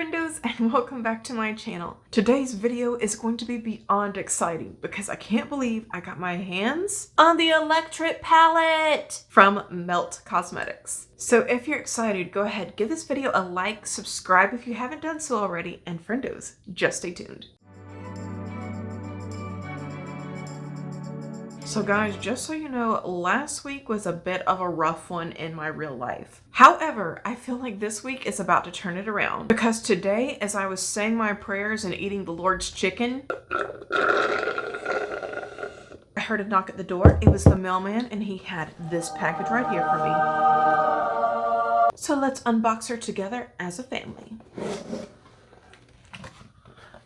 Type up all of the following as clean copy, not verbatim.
friendos, and welcome back to my channel. Today's video is going to be beyond exciting because I can't believe I got my hands on the Electrip palette from Melt Cosmetics. So if you're excited, go ahead, give this video a like, subscribe if you haven't done so already, and friendos, just stay tuned. So guys, just so you know, last week was a bit of a rough one in my real life. However, I feel like this week is about to turn it around because today, as I was saying my prayers and eating the Lord's chicken, I heard a knock at the door. It was the mailman and he had this package right here for me. So let's unbox her together as a family.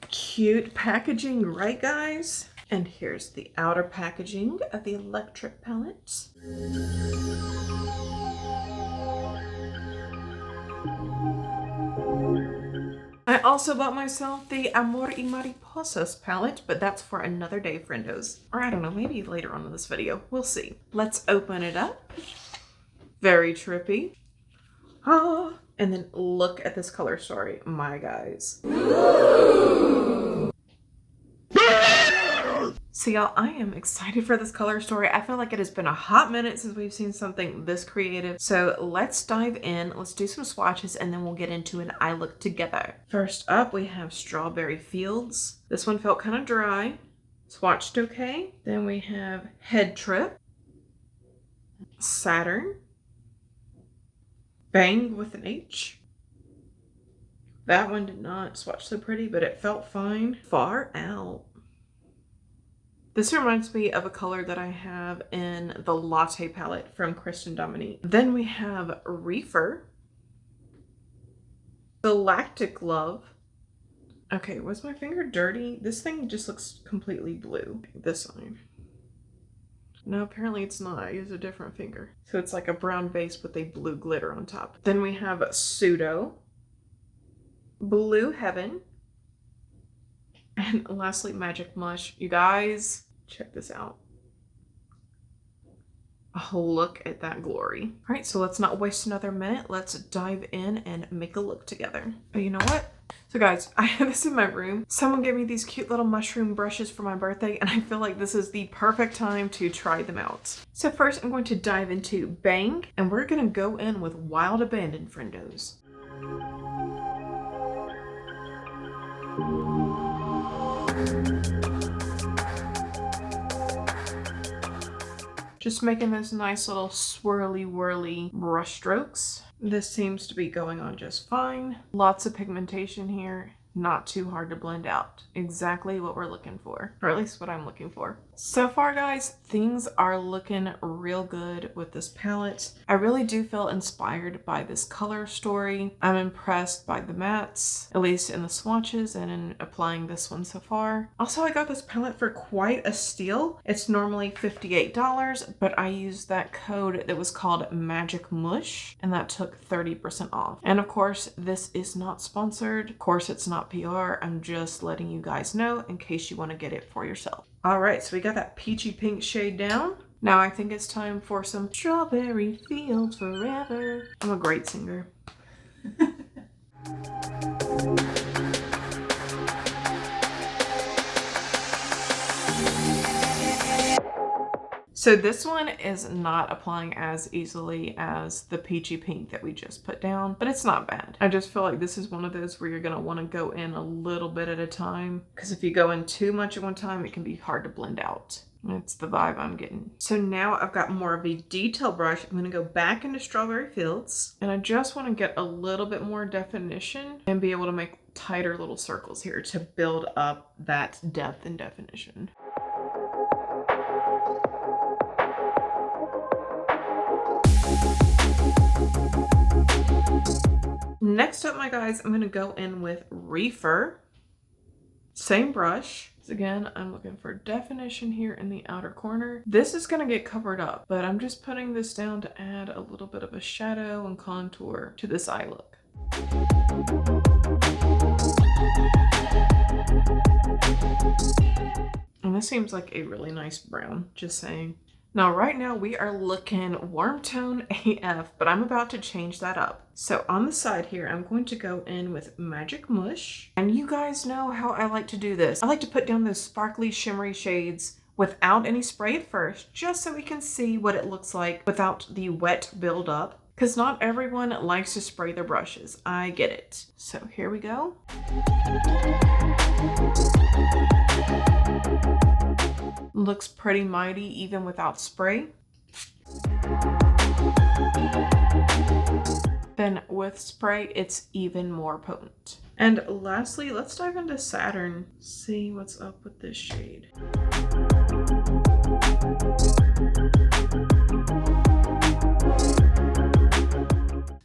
Cute packaging, right guys? And here's the outer packaging of the Electrip palette. I also bought myself the Amor y Mariposas palette, but that's for another day, friendos. Or I don't know, maybe later on in this video. We'll see. Let's open it up. Very trippy. Ah, and then look at this color story, my guys. So y'all, I am excited for this color story. I feel like it has been a hot minute since we've seen something this creative. So let's dive in, let's do some swatches, and then we'll get into an eye look together. First up, we have Strawberry Fields. This one felt kind of dry, swatched okay. Then we have Head Trip, Saturn, Bang with an H. That one did not swatch so pretty, but it felt fine. Far Out. This reminds me of a color that I have in the Latte palette from Kristen Dominique. Then we have Reefer, Galactic Love. Okay, was my finger dirty? This thing just looks completely blue. This side. No, apparently it's not. I use a different finger. So it's like a brown base with a blue glitter on top. Then we have Pseudo, Blue Heaven, and lastly, Magic Mush. You guys, check this out. Oh, look at that glory. All right, so let's not waste another minute. Let's dive in and make a look together. But you know what? So guys, I have this in my room. Someone gave me these cute little mushroom brushes for my birthday, and I feel like this is the perfect time to try them out. So first, I'm going to dive into Bang, and we're gonna go in with Wild Abandon, friendos. Just making those nice little swirly whirly brush strokes. This seems to be going on just fine. Lots of pigmentation here. Not too hard to blend out. Exactly what we're looking for, or at least what I'm looking for. So far guys, things are looking real good with this palette. I really do feel inspired by this color story. I'm impressed by the mattes, at least in the swatches and in applying this one so far. Also, I got this palette for quite a steal. It's normally $58, but I used that code that was called Magic Mush, and that took 30% off. And of course, this is not sponsored. Of course, it's not PR. I'm just letting you guys know in case you want to get it for yourself. All right, so we got that peachy pink shade down. Now I think it's time for some Strawberry Fields Forever. I'm a great singer. So this one is not applying as easily as the peachy pink that we just put down, but it's not bad. I just feel like this is one of those where you're gonna wanna go in a little bit at a time, because if you go in too much at one time, it can be hard to blend out. That's the vibe I'm getting. So now I've got more of a detail brush. I'm gonna go back into Strawberry Fields, and I just wanna get a little bit more definition and be able to make tighter little circles here to build up that depth and definition. Next up, my guys, I'm gonna go in with Reefer. Same brush. So again, I'm looking for definition here in the outer corner. This is gonna get covered up, but I'm just putting this down to add a little bit of a shadow and contour to this eye look. And this seems like a really nice brown, just saying. Now, right now we are looking warm tone AF, but I'm about to change that up. So on the side here, I'm going to go in with Magic Mush. And you guys know how I like to do this. I like to put down those sparkly, shimmery shades without any spray at first, just so we can see what it looks like without the wet buildup. Because not everyone likes to spray their brushes. I get it. So here we go. Looks pretty mighty even without spray. Then with spray, it's even more potent. And lastly, let's dive into Saturn. See what's up with this shade.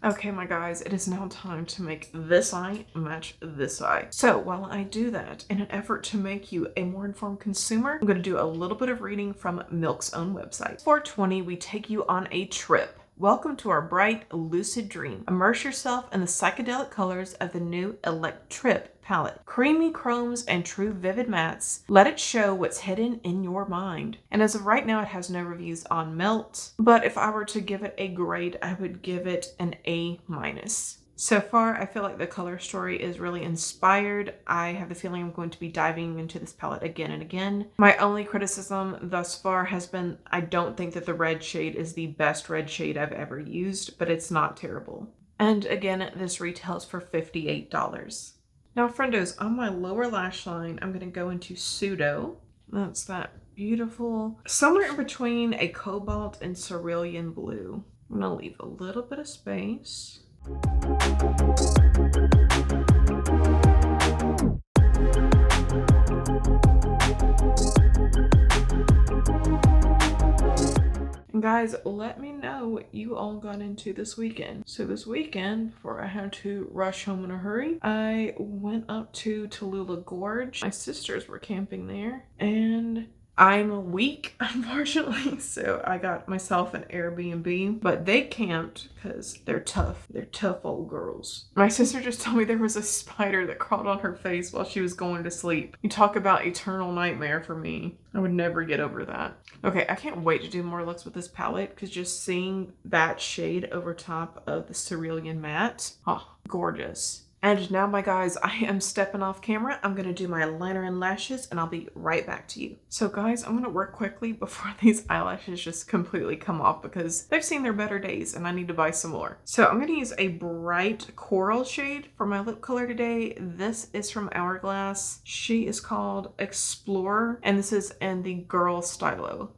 Okay, my guys, it is now time to make this eye match this eye. So while I do that, in an effort to make you a more informed consumer, I'm going to do a little bit of reading from Milk's own website. 420, we take you on a trip. Welcome to our bright, lucid dream. Immerse yourself in the psychedelic colors of the new Electrip palette. Creamy chromes and true vivid mattes. Let it show what's hidden in your mind. And as of right now, it has no reviews on Melt, but if I were to give it a grade, I would give it an A-. So far, I feel like the color story is really inspired. I have the feeling I'm going to be diving into this palette again and again. My only criticism thus far has been I don't think that the red shade is the best red shade I've ever used, but it's not terrible. And again, this retails for $58. Now, Friendos, on my lower lash line, I'm going to go into Pseudo. That's that beautiful, somewhere in between a cobalt and cerulean blue. I'm going to leave a little bit of space. And guys, let me know what you all got into this weekend. So this weekend, before I had to rush home in a hurry, I went up to Tallulah Gorge. My sisters were camping there, and I'm weak, unfortunately, so I got myself an Airbnb, but they camped because they're tough. They're tough old girls. My sister just told me there was a spider that crawled on her face while she was going to sleep. You talk about eternal nightmare for me. I would never get over that. Okay, I can't wait to do more looks with this palette because just seeing that shade over top of the cerulean matte, oh, gorgeous. And now, my guys, I am stepping off camera. I'm going to do my liner and lashes, and I'll be right back to you. So, guys, I'm going to work quickly before these eyelashes just completely come off because they've seen their better days, and I need to buy some more. So I'm going to use a bright coral shade for my lip color today. This is from Hourglass. She is called Explorer, and this is in the Girl Stylo.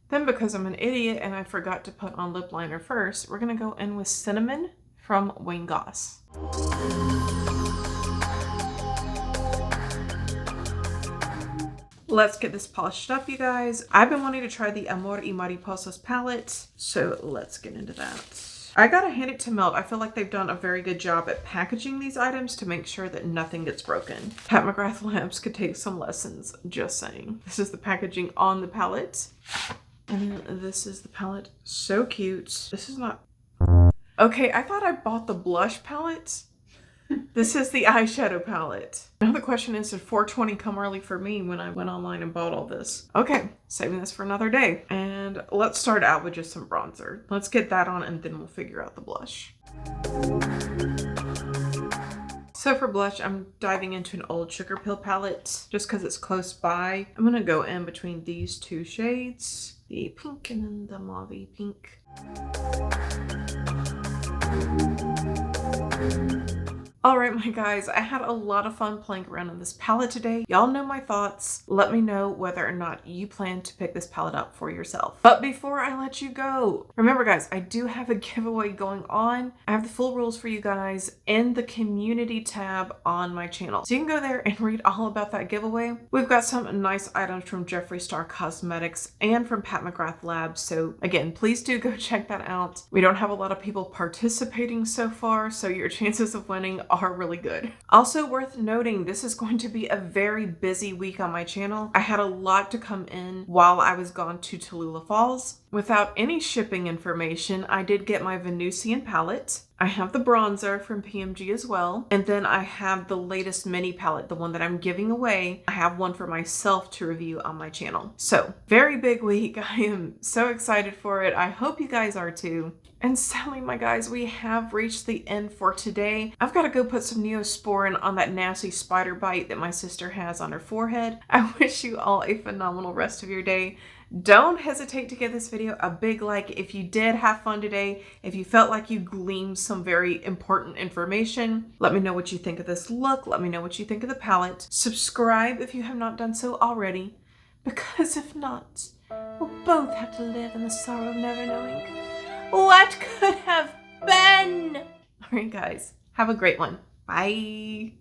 Then, because I'm an idiot and I forgot to put on lip liner first, we're going to go in with Cinnamon from Wayne Goss. Let's get this polished up, you guys. I've been wanting to try the Amor y Mariposas palette, so let's get into that. I gotta hand it to Melt. I feel like they've done a very good job at packaging these items to make sure that nothing gets broken. Pat McGrath Labs could take some lessons, just saying. This is the packaging on the palette. And then this is the palette. So cute. This is not... Okay, I thought I bought the blush palette. This is the eyeshadow palette. Now the question is, did 420 come early for me when I went online and bought all this? Okay, saving this for another day. And let's start out with just some bronzer. Let's get that on and then we'll figure out the blush. So for blush, I'm diving into an old Sugar Pill palette just because it's close by. I'm going to go in between these two shades. The pink and then the mauve pink. Alright, my guys, I had a lot of fun playing around in this palette today. Y'all know my thoughts. Let me know whether or not you plan to pick this palette up for yourself. But before I let you go, remember guys, I do have a giveaway going on. I have the full rules for you guys in the community tab on my channel. So you can go there and read all about that giveaway. We've got some nice items from Jeffree Star Cosmetics and from Pat McGrath Labs. So again, please do go check that out. We don't have a lot of people participating so far, so your chances of winning are really good. Also worth noting, this is going to be a very busy week on my channel. I had a lot to come in while I was gone to Tallulah Falls. Without any shipping information, I did get my Venusian palette. I have the bronzer from PMG as well. And then I have the latest mini palette, the one that I'm giving away. I have one for myself to review on my channel. So very big week. I am so excited for it. I hope you guys are too. And sadly, my guys, we have reached the end for today. I've got to go put some Neosporin on that nasty spider bite that my sister has on her forehead. I wish you all a phenomenal rest of your day. Don't hesitate to give this video a big like if you did have fun today, if you felt like you gleaned some very important information. Let me know what you think of this look. Let me know what you think of the palette. Subscribe if you have not done so already, because if not, we'll both have to live in the sorrow of never knowing what could have been. All right, guys, have a great one. Bye.